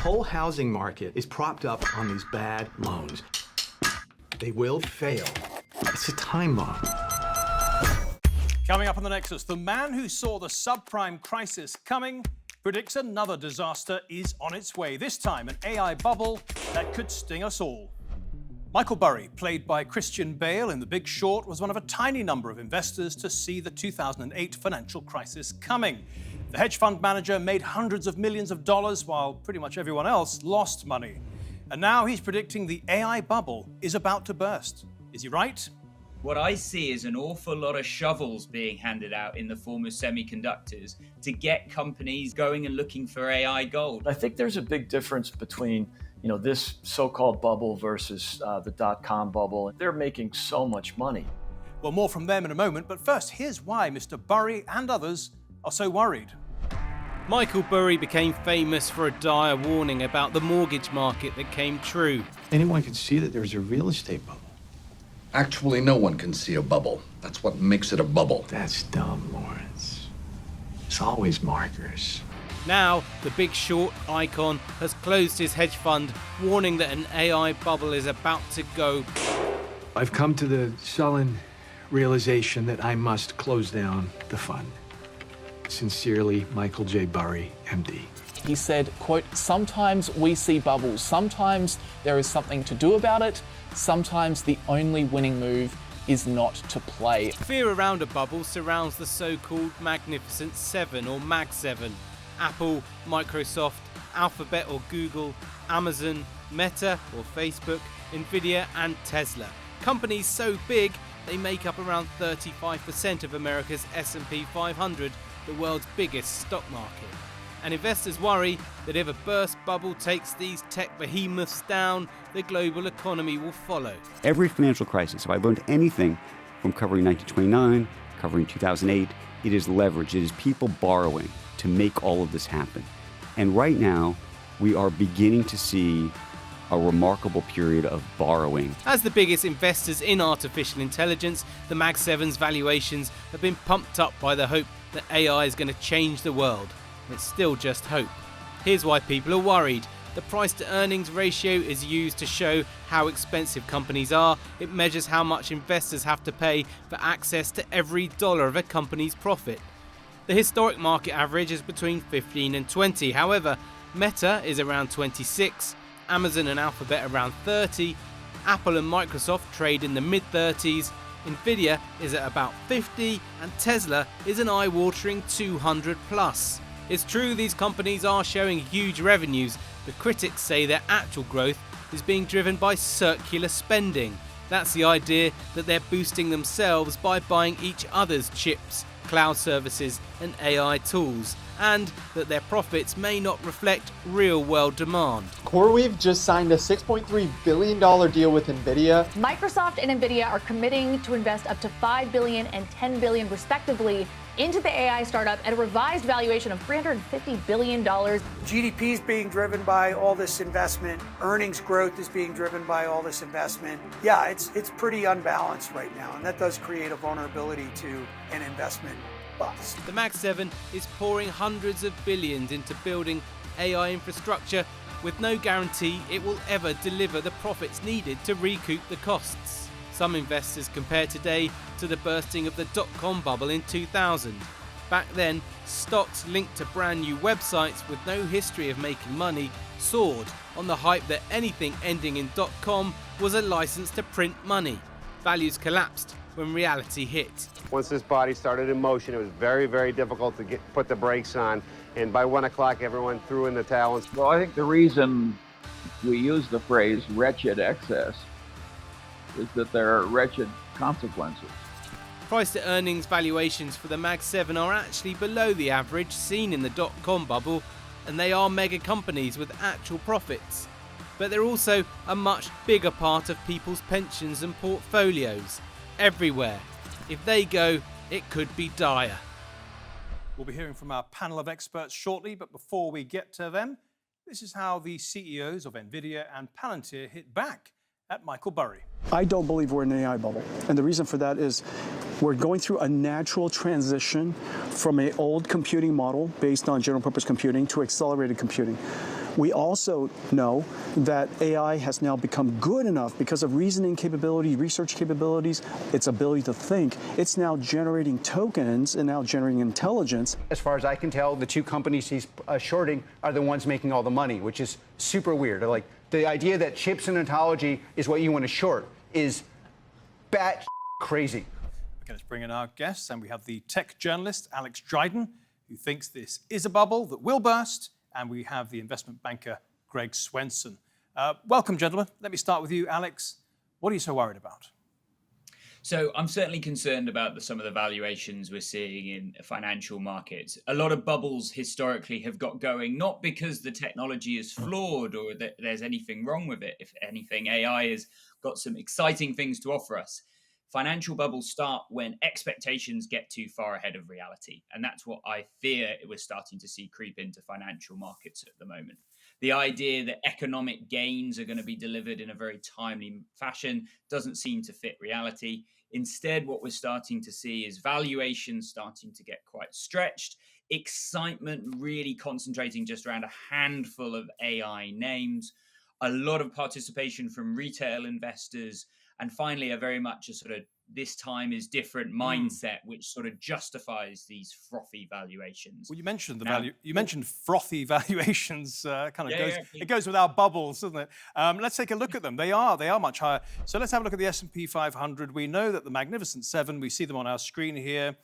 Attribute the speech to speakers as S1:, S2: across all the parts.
S1: whole housing market is propped up on these bad loans. They will fail. It's a time bomb.
S2: Coming up on the Nexus, the man who saw the subprime crisis coming predicts another disaster is on its way. This time, an AI bubble that could sting us all. Michael Burry, played by Christian Bale in The Big Short, was one of a tiny number of investors to see the 2008 financial crisis coming. The hedge fund manager made hundreds of millions of dollars while pretty much everyone else lost money. And now he's predicting the AI bubble is about to burst. Is he right?
S3: What I see is an awful lot of shovels being handed out in the form of semiconductors to get companies going and looking for AI gold.
S4: I think there's a big difference between this so-called bubble versus the dot-com bubble. They're making so much money.
S2: Well, more from them in a moment, but first, here's why Mr. Burry and others are so worried.
S5: Michael Burry became famous for a dire warning about the mortgage market that came true.
S1: Anyone could see that there's a real estate bubble.
S6: Actually, no one can see a bubble. That's what makes it a bubble.
S1: That's dumb, Lawrence. It's always markers.
S5: Now, the Big Short icon has closed his hedge fund, warning that an AI bubble is about to go.
S1: I've come to the sullen realization that I must close down the fund. Sincerely, Michael J. Burry, MD.
S7: He said, quote, "Sometimes we see bubbles. Sometimes there is something to do about it. Sometimes the only winning move is not to play."
S5: Fear around a bubble surrounds the so-called Magnificent Seven or Mag 7. Apple, Microsoft, Alphabet or Google, Amazon, Meta or Facebook, Nvidia and Tesla. Companies so big they make up around 35% of America's S&P 500, the world's biggest stock market. And investors worry that if a burst bubble takes these tech behemoths down, the global economy will follow.
S8: Every financial crisis, if I learned anything from covering 1929, covering 2008, it is leverage. It is people borrowing to make all of this happen. And right now, we are beginning to see a remarkable period of borrowing.
S5: As the biggest investors in artificial intelligence, the Mag 7's valuations have been pumped up by the hope that AI is going to change the world. It's still just hope. Here's why people are worried. The price to earnings ratio is used to show how expensive companies are. It measures how much investors have to pay for access to every dollar of a company's profit. The historic market average is between 15 and 20. However, Meta is around 26, Amazon and Alphabet around 30, Apple and Microsoft trade in the mid-30s, Nvidia is at about 50, and Tesla is an eye-watering 200 plus. It's true these companies are showing huge revenues, but critics say their actual growth is being driven by circular spending. That's the idea that they're boosting themselves by buying each other's chips, cloud services and AI tools, and that their profits may not reflect real-world demand.
S9: CoreWeave just signed a $6.3 billion deal with Nvidia.
S10: Microsoft and Nvidia are committing to invest up to $5 billion and $10 billion respectively into the AI startup at a revised valuation of $350 billion.
S11: GDP is being driven by all this investment. Earnings growth is being driven by all this investment. Yeah, it's pretty unbalanced right now, and that does create a vulnerability to an investment bust.
S5: The Mag 7 is pouring hundreds of billions into building AI infrastructure with no guarantee it will ever deliver the profits needed to recoup the costs. Some investors compare today to the bursting of the dot-com bubble in 2000. Back then, stocks linked to brand new websites with no history of making money soared on the hype that anything ending in .com was a license to print money. Values collapsed when reality hit.
S12: Once this body started in motion, it was very, very difficult to put the brakes on. And by 1 o'clock, everyone threw in the towel.
S13: Well, I think the reason we use the phrase wretched excess is that there are wretched consequences.
S5: Price to earnings valuations for the Mag 7 are actually below the average seen in the dot-com bubble, and they are mega companies with actual profits. But they're also a much bigger part of people's pensions and portfolios. Everywhere. If they go, it could be dire.
S2: We'll be hearing from our panel of experts shortly, but before we get to them, this is how the CEOs of Nvidia and Palantir hit back at Michael Burry.
S14: I don't believe we're in an AI bubble. And the reason for that is we're going through a natural transition from an old computing model based on general purpose computing to accelerated computing. We also know that AI has now become good enough because of reasoning capability, research capabilities, its ability to think. It's now generating tokens and now generating intelligence.
S15: As far as I can tell, the two companies he's shorting are the ones making all the money, which is super weird. Like, the idea that chips and ontology is what you want to short is bat crazy.
S2: Okay, let's bring in our guests, and we have the tech journalist Alex Dryden, who thinks this is a bubble that will burst, and we have the investment banker Greg Swenson. Welcome, gentlemen. Let me start with you, Alex. What are you so worried about?
S3: So I'm certainly concerned about some of the valuations we're seeing in financial markets. A lot of bubbles historically have got going, not because the technology is flawed or that there's anything wrong with it. If anything, AI has got some exciting things to offer us. Financial bubbles start when expectations get too far ahead of reality. And that's what I fear we're starting to see creep into financial markets at the moment. The idea that economic gains are going to be delivered in a very timely fashion doesn't seem to fit reality. Instead, what we're starting to see is valuations starting to get quite stretched, excitement really concentrating just around a handful of AI names, a lot of participation from retail investors, and finally, a very much a sort of this time is different mindset, which sort of justifies these frothy valuations.
S2: Well, you mentioned the value. You mentioned frothy valuations. It goes with our bubbles, doesn't it? Let's take a look at them. They are much higher. So let's have a look at the S&P 500. We know that the Magnificent Seven, we see them on our screen here,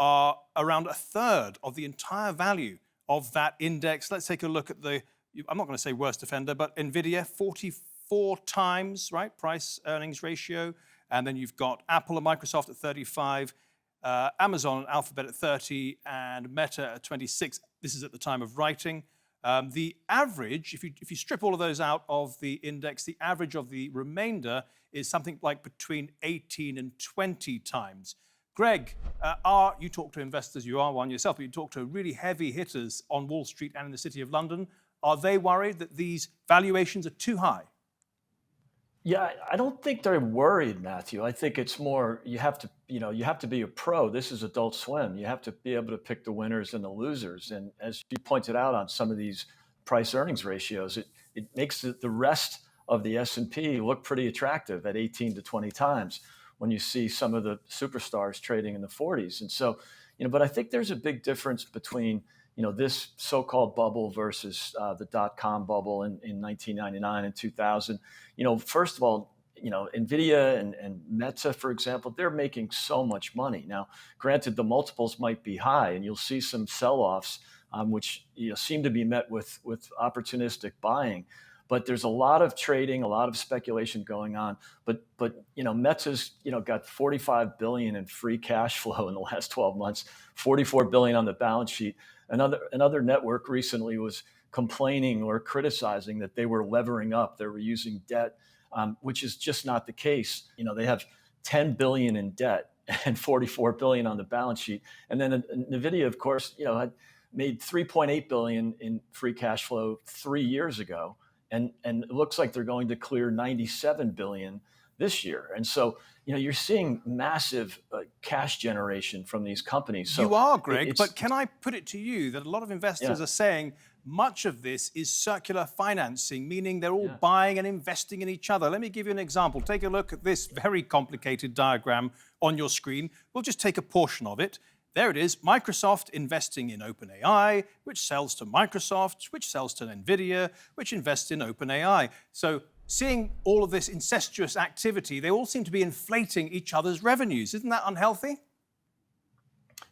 S2: are around a third of the entire value of that index. Let's take a look at the. I'm not going to say worst offender, but Nvidia, 44 times, right, price earnings ratio. And then you've got Apple and Microsoft at 35, Amazon and Alphabet at 30, and Meta at 26. This is at the time of writing. The average, if you strip all of those out of the index, the average of the remainder is something like between 18 and 20 times. Greg, you talk to investors, you are one yourself, but you talk to really heavy hitters on Wall Street and in the City of London. Are they worried that these valuations are too high?
S4: Yeah, I don't think they're worried, Matthew. I think it's more you have to be a pro. This is Adult Swim. You have to be able to pick the winners and the losers. And as you pointed out on some of these price earnings ratios, it makes the rest of the S&P look pretty attractive at 18 to 20 times when you see some of the superstars trading in the 40s. And so, but I think there's a big difference between this so-called bubble versus the dot-com bubble in 1999 and 2000. First of all, Nvidia and Meta, for example, they're making so much money. Now, granted, the multiples might be high, and you'll see some sell-offs, which seem to be met with opportunistic buying. But there's a lot of trading, a lot of speculation going on. But Meta's got $45 billion in free cash flow in the last 12 months, $44 billion on the balance sheet. Another network recently was complaining or criticizing that they were levering up, they were using debt, which is just not the case. They have $10 billion in debt and $44 billion on the balance sheet. And then Nvidia, of course, had made $3.8 billion in free cash flow 3 years ago, and it looks like they're going to clear $97 billion this year. And so, you're seeing massive cash generation from these companies. So
S2: you are, Greg, but can I put it to you that a lot of investors are saying much of this is circular financing, meaning they're all buying and investing in each other. Let me give you an example. Take a look at this very complicated diagram on your screen. We'll just take a portion of it. There it is, Microsoft investing in OpenAI, which sells to Microsoft, which sells to Nvidia, which invests in OpenAI. So seeing all of this incestuous activity, they all seem to be inflating each other's revenues. Isn't that unhealthy?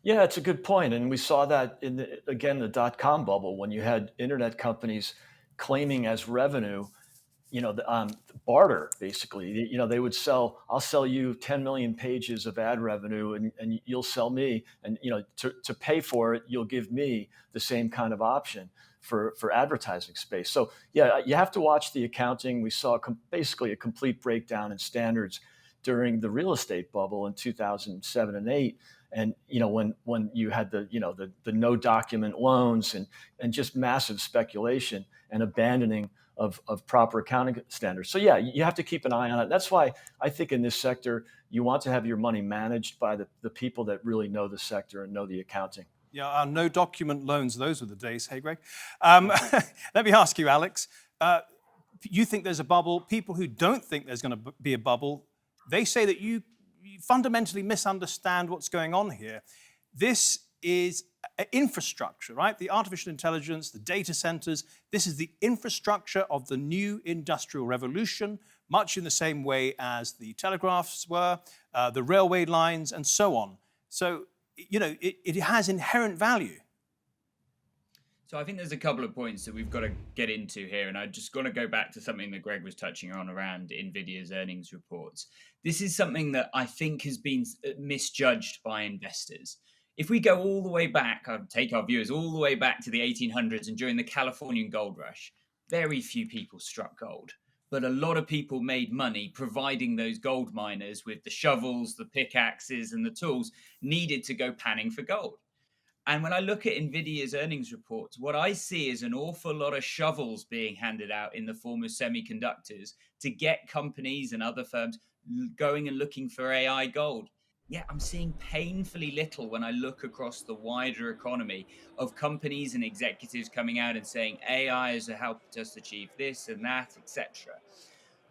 S4: Yeah, it's a good point. And we saw that in the dot-com bubble when you had internet companies claiming as revenue, barter, basically. They would I'll sell you 10 million pages of ad revenue and you'll sell me, and to pay for it, you'll give me the same kind of option for advertising space. So yeah, you have to watch the accounting. We saw basically a complete breakdown in standards during the real estate bubble in 2007 and 8. And when you had the no document loans and just massive speculation and abandoning of proper accounting standards. So yeah, you have to keep an eye on it. That's why I think in this sector, you want to have your money managed by the people that really know the sector and know the accounting.
S2: Yeah, no document loans. Those were the days. Hey, Greg. Let me ask you, Alex. You think there's a bubble. People who don't think there's going to be a bubble, they say that you fundamentally misunderstand what's going on here. This is infrastructure, right? The artificial intelligence, the data centers. This is the infrastructure of the new industrial revolution, much in the same way as the telegraphs were, the railway lines, and so on. So, you know, it has inherent value.
S3: So I think there's a couple of points that we've got to get into here, and I just got to go back to something that Greg was touching on around Nvidia's earnings reports. This is something that I think has been misjudged by investors. If we go all the way back, I'll take our viewers all the way back to the 1800s and during the Californian gold rush, very few people struck gold. But a lot of people made money providing those gold miners with the shovels, the pickaxes, and the tools needed to go panning for gold. And when I look at Nvidia's earnings reports, what I see is an awful lot of shovels being handed out in the form of semiconductors to get companies and other firms going and looking for AI gold. Yeah, I'm seeing painfully little when I look across the wider economy of companies and executives coming out and saying AI has helped us achieve this and that, etc.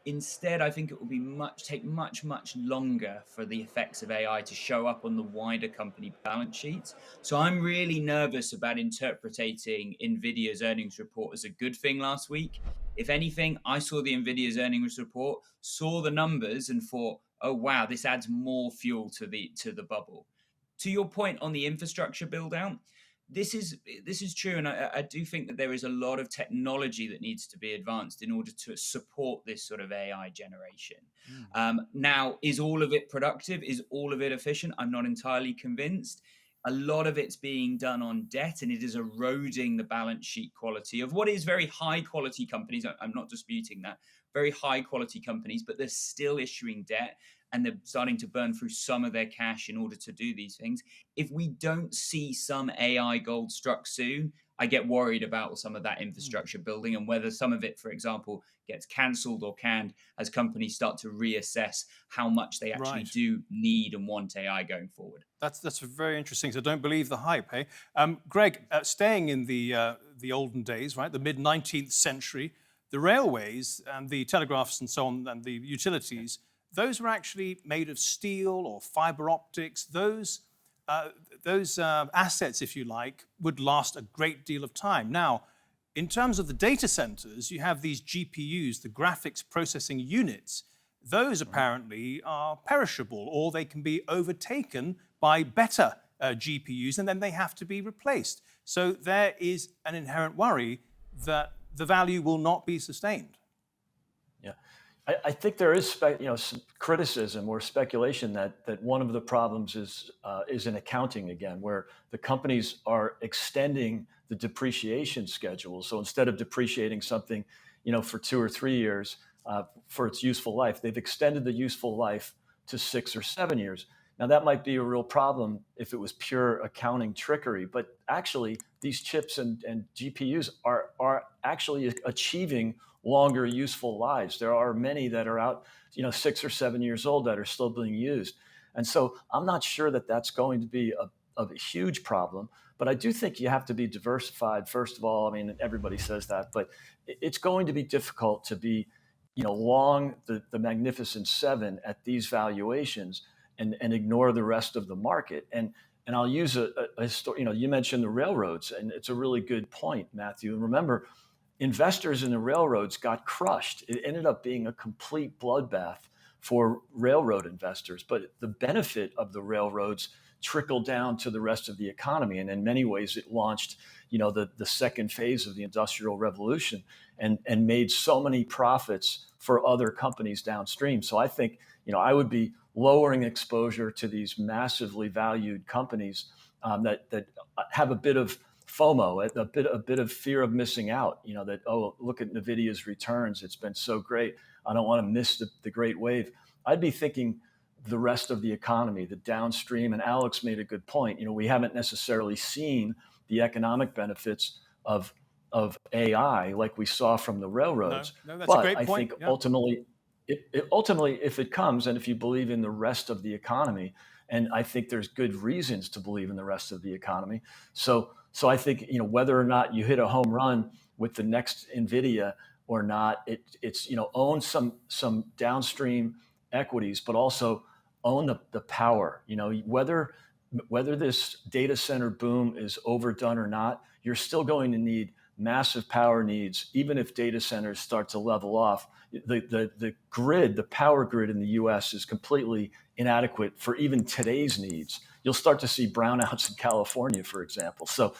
S3: Instead, I think it will take much longer for the effects of AI to show up on the wider company balance sheets. So I'm really nervous about interpreting Nvidia's earnings report as a good thing last week. If anything, I saw the Nvidia's earnings report, saw the numbers and thought, oh, wow, this adds more fuel to the bubble. To your point on the infrastructure build out, this is true, and I do think that there is a lot of technology that needs to be advanced in order to support this sort of AI generation. Now, is all of it productive? Is all of it efficient? I'm not entirely convinced. A lot of it's being done on debt, and it is eroding the balance sheet quality of what is very high quality companies. I'm not disputing that. Very high quality companies, but they're still issuing debt, and they're starting to burn through some of their cash in order to do these things. If we don't see some AI gold struck soon, I get worried about some of that infrastructure building and whether some of it, for example, gets cancelled or canned as companies start to reassess how much they actually do need and want AI going forward.
S2: That's very interesting. So don't believe the hype, hey? Greg, staying in the olden days, right, the mid-19th century, the railways and the telegraphs and so on and the utilities, those were actually made of steel or fiber optics. Those assets, if you like, would last a great deal of time. Now, in terms of the data centers, you have these GPUs, the graphics processing units. Those apparently are perishable, or they can be overtaken by better GPUs, and then they have to be replaced. So there is an inherent worry that the value will not be sustained.
S4: Yeah. I think there is some criticism or speculation that one of the problems is in accounting again, where the companies are extending the depreciation schedule. So instead of depreciating something, for 2 or 3 years for its useful life, they've extended the useful life to 6 or 7 years. Now that might be a real problem if it was pure accounting trickery, but actually these chips and GPUs are actually achieving longer useful lives. There are many that are out, 6 or 7 years old that are still being used. And so I'm not sure that that's going to be a huge problem, but I do think you have to be diversified. First of all, I mean, everybody says that, but it's going to be difficult to be, long the Magnificent Seven at these valuations and ignore the rest of the market. And I'll use a story, you mentioned the railroads, and it's a really good point, Matthew. And remember, investors in the railroads got crushed. It ended up being a complete bloodbath for railroad investors, but the benefit of the railroads trickled down to the rest of the economy. And in many ways, it launched, the second phase of the Industrial Revolution and made so many profits for other companies downstream. So I think, I would be lowering exposure to these massively valued companies that have a bit of FOMO, a bit of fear of missing out, that, oh, look at Nvidia's returns. It's been so great. I don't want to miss the great wave. I'd be thinking the rest of the economy, the downstream. And Alex made a good point. We haven't necessarily seen the economic benefits of AI like we saw from the railroads.
S2: No, that's a great point.
S4: I think ultimately, if it comes, and if you believe in the rest of the economy, And I think there's good reasons to believe in the rest of the economy. So I think, whether or not you hit a home run with the next Nvidia or not, it's own some downstream equities, but also own the power. Whether this data center boom is overdone or not, you're still going to need massive power needs, even if data centers start to level off. The grid, the power grid in the U.S. is completely inadequate for even today's needs. You'll start to see brownouts in California, for example. So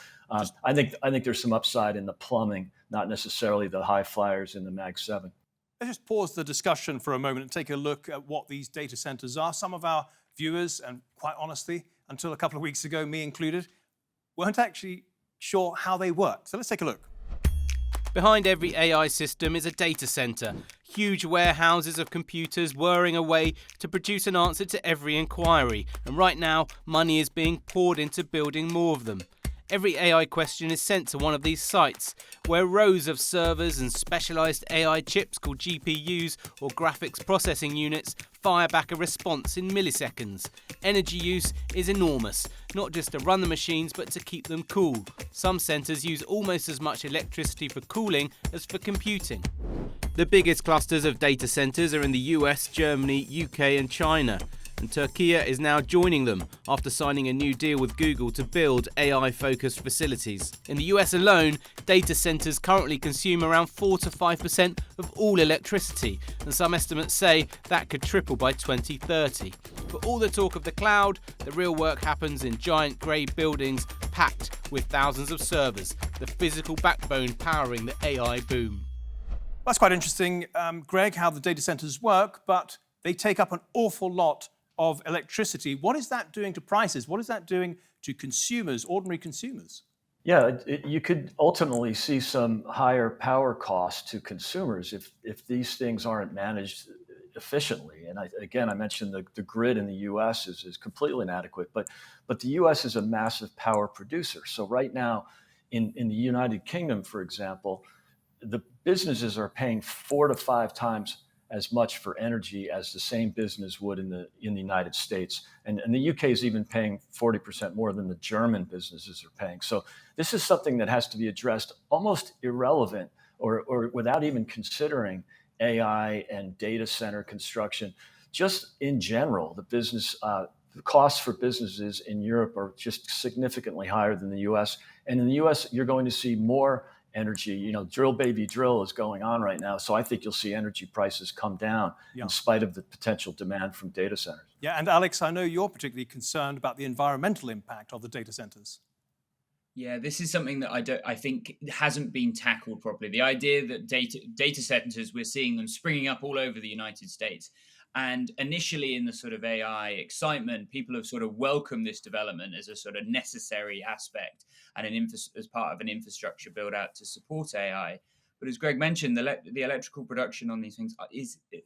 S4: I think there's some upside in the plumbing, not necessarily the high flyers in the Mag 7.
S2: Let's just pause the discussion for a moment and take a look at what these data centers are. Some of our viewers, and quite honestly, until a couple of weeks ago, me included, weren't actually sure how they work. So let's take a look.
S5: Behind every AI system is a data center, huge warehouses of computers whirring away to produce an answer to every inquiry. And right now, money is being poured into building more of them. Every AI question is sent to one of these sites, where rows of servers and specialized AI chips called GPUs or graphics processing units fire back a response in milliseconds. Energy use is enormous, not just to run the machines but to keep them cool. Some centers use almost as much electricity for cooling as for computing. The biggest clusters of data centers are in the US, Germany, UK and China. And Turkey is now joining them after signing a new deal with Google to build AI-focused facilities. In the US alone, data centers currently consume around 4 to 5% of all electricity, and some estimates say that could triple by 2030. But all the talk of the cloud, the real work happens in giant grey buildings packed with thousands of servers, the physical backbone powering the AI boom.
S2: That's quite interesting, Greg, how the data centers work, but they take up an awful lot of electricity. What is that doing to prices? What is that doing to consumers, ordinary consumers?
S4: Yeah, you could ultimately see some higher power costs to consumers if these things aren't managed efficiently. And I mentioned the grid in the U.S. is completely inadequate, but the U.S. is a massive power producer. So right now, in the United Kingdom, for example, the businesses are paying 4 to 5 times as much for energy as the same business would in the United States. And the UK is even paying 40% more than the German businesses are paying. So this is something that has to be addressed almost irrelevant or without even considering AI and data center construction. Just in general, the costs for businesses in Europe are just significantly higher than the US. And in the US, you're going to see more energy, drill baby drill is going on right now. So I think you'll see energy prices come down in spite of the potential demand from data centers.
S2: Yeah, and Alex, I know you're particularly concerned about the environmental impact of the data centers.
S3: Yeah, this is something that I think hasn't been tackled properly. The idea that data centers, we're seeing them springing up all over the United States. And initially in the sort of AI excitement, people have sort of welcomed this development as a sort of necessary aspect and as part of an infrastructure build out to support AI. But as Greg mentioned, the electrical production on these things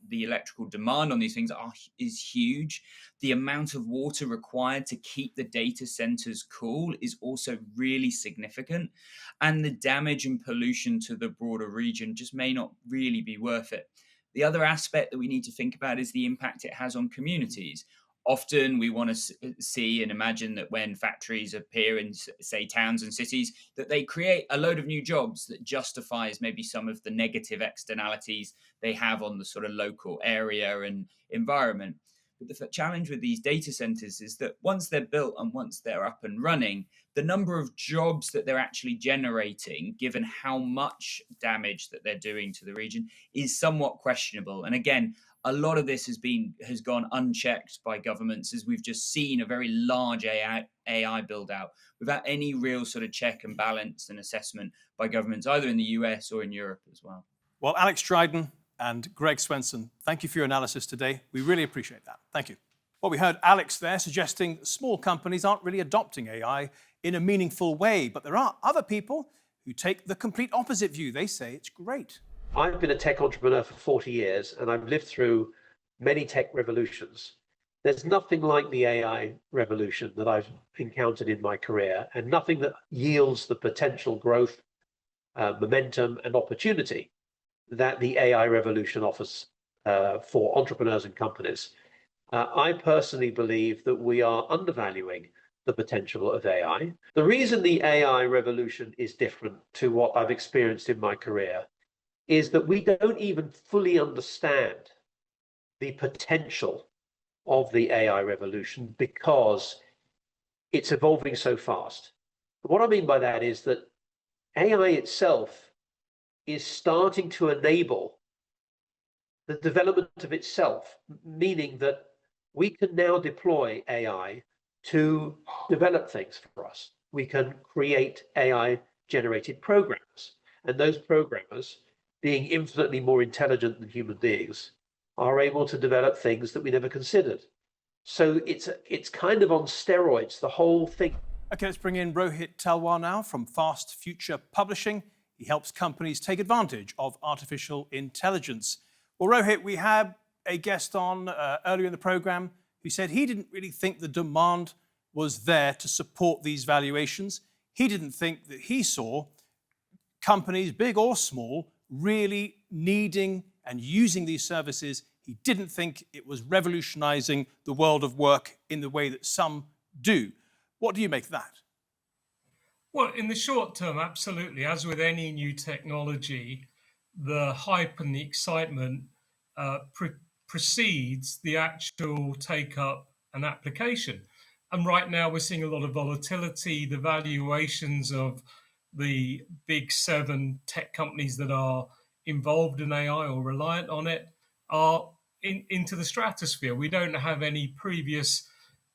S3: the electrical demand on these things is huge. The amount of water required to keep the data centers cool is also really significant. And the damage and pollution to the broader region just may not really be worth it. The other aspect that we need to think about is the impact it has on communities. Often we want to see and imagine that when factories appear in, say, towns and cities, that they create a load of new jobs that justifies maybe some of the negative externalities they have on the sort of local area and environment. But the challenge with these data centers is that once they're built and once they're up and running, the number of jobs that they're actually generating, given how much damage that they're doing to the region, is somewhat questionable. And again, a lot of this has gone unchecked by governments, as we've just seen a very large AI build out without any real sort of check and balance and assessment by governments, either in the US or in Europe as well.
S2: Well, Alex Dryden and Greg Swenson, thank you for your analysis today. We really appreciate that. Thank you. Well, we heard Alex there suggesting small companies aren't really adopting AI in a meaningful way, but there are other people who take the complete opposite view. They say it's great.
S16: I've been a tech entrepreneur for 40 years, and I've lived through many tech revolutions. There's nothing like the AI revolution that I've encountered in my career, and nothing that yields the potential growth, momentum, and opportunity that the AI revolution offers for entrepreneurs and companies. I personally believe that we are undervaluing the potential of AI. The reason the AI revolution is different to what I've experienced in my career is that we don't even fully understand the potential of the AI revolution because it's evolving so fast. What I mean by that is that AI itself is starting to enable the development of itself, meaning that we can now deploy AI to develop things for us. We can create AI-generated programs, and those programmers, being infinitely more intelligent than human beings, are able to develop things that we never considered. So it's kind of on steroids, the whole thing.
S2: Okay, let's bring in Rohit Telwar now from Fast Future Publishing. He helps companies take advantage of artificial intelligence. Well, Rohit, we had a guest on earlier in the program who said he didn't really think the demand was there to support these valuations. He didn't think that he saw companies, big or small, really needing and using these services. He didn't think it was revolutionizing the world of work in the way that some do. What do you make of that?
S17: Well, in the short term, absolutely. As with any new technology, the hype and the excitement precedes the actual take-up and application. And right now we're seeing a lot of volatility. The valuations of the big 7 tech companies that are involved in AI or reliant on it are into the stratosphere. We don't have any previous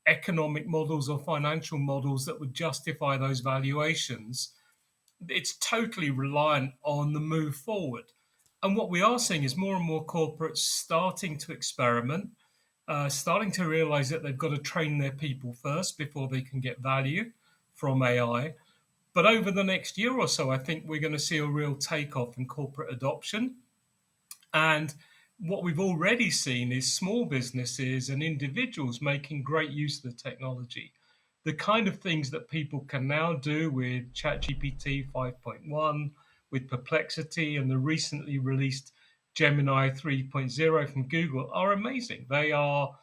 S17: economic models or financial models that would justify those valuations. It's totally reliant on the move forward. And what we are seeing is more and more corporates starting to experiment, starting to realize that they've got to train their people first before they can get value from AI. But over the next year or so, I think we're going to see a real takeoff in corporate adoption. And what we've already seen is small businesses and individuals making great use of the technology. The kind of things that people can now do with ChatGPT 5.1, with Perplexity, and the recently released Gemini 3.0 from Google are amazing. They are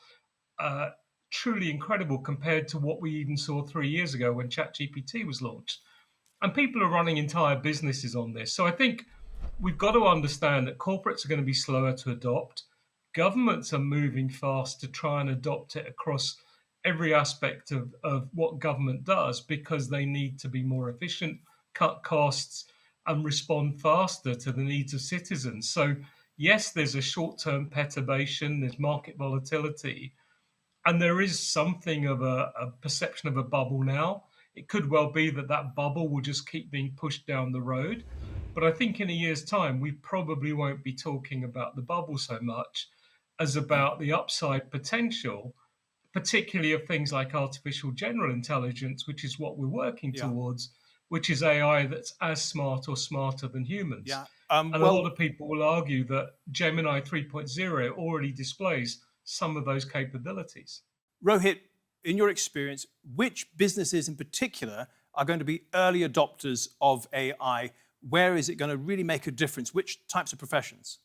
S17: truly incredible compared to what we even saw 3 years ago when ChatGPT was launched. And people are running entire businesses on this. So I think we've got to understand that corporates are going to be slower to adopt. Governments are moving fast to try and adopt it across every aspect of what government does because they need to be more efficient, cut costs, and respond faster to the needs of citizens. So yes, there's a short-term perturbation, there's market volatility, and there is something of a perception of a bubble now. It could well be that that bubble will just keep being pushed down the road. But I think in a year's time, we probably won't be talking about the bubble so much as about the upside potential, particularly of things like artificial general intelligence, which is what we're working towards, which is AI that's as smart or smarter than humans.
S2: Yeah.
S17: And a lot of people will argue that Gemini 3.0 already displays some of those capabilities.
S2: Rohit, in your experience, which businesses in particular are going to be early adopters of AI? Where is it going to really make a difference? Which types of professions?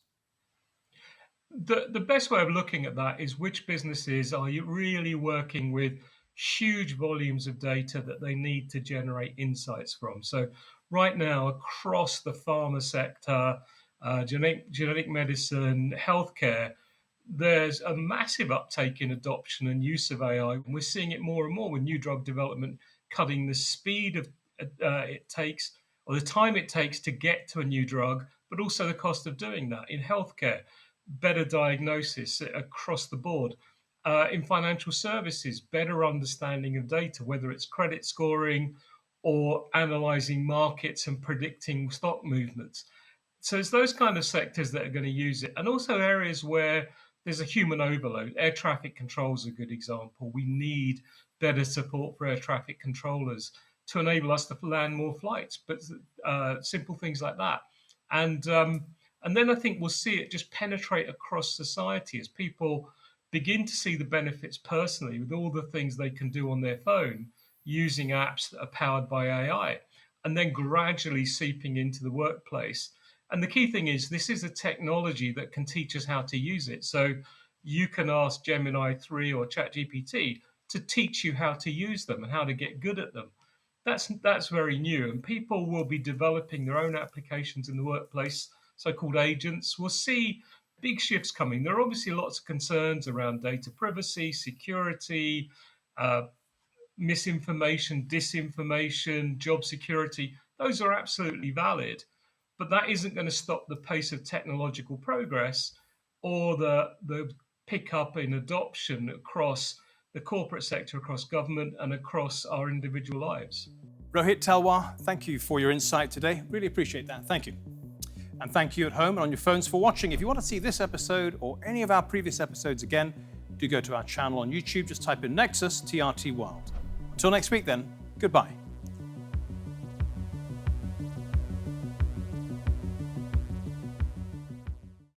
S17: The best way of looking at that is which businesses are you really working with huge volumes of data that they need to generate insights from. So right now, across the pharma sector, genetic medicine, healthcare, there's a massive uptake in adoption and use of AI. And we're seeing it more and more with new drug development, cutting the speed of it takes, or the time it takes to get to a new drug, but also the cost of doing that. In healthcare, better diagnosis across the board. In financial services, better understanding of data, whether it's credit scoring or analyzing markets and predicting stock movements. So it's those kind of sectors that are going to use it. And also areas where there's a human overload. Air traffic control is a good example. We need better support for air traffic controllers to enable us to land more flights, but simple things like that. And then I think we'll see it just penetrate across society as people begin to see the benefits personally with all the things they can do on their phone using apps that are powered by AI, and then gradually seeping into the workplace. And the key thing is this is a technology that can teach us how to use it. So you can ask Gemini 3 or ChatGPT to teach you how to use them and how to get good at them. That's very new, and people will be developing their own applications in the workplace, so-called agents. We'll see big shifts coming. There are obviously lots of concerns around data privacy, security, misinformation, disinformation, job security. Those are absolutely valid, but that isn't going to stop the pace of technological progress or the pickup in adoption across the corporate sector, across government, and across our individual lives.
S2: Rohit Telwar, thank you for your insight today. Really appreciate that. Thank you. And thank you at home and on your phones for watching. If you want to see this episode or any of our previous episodes again, do go to our channel on YouTube. Just type in Nexus TRT World. Until next week then, goodbye.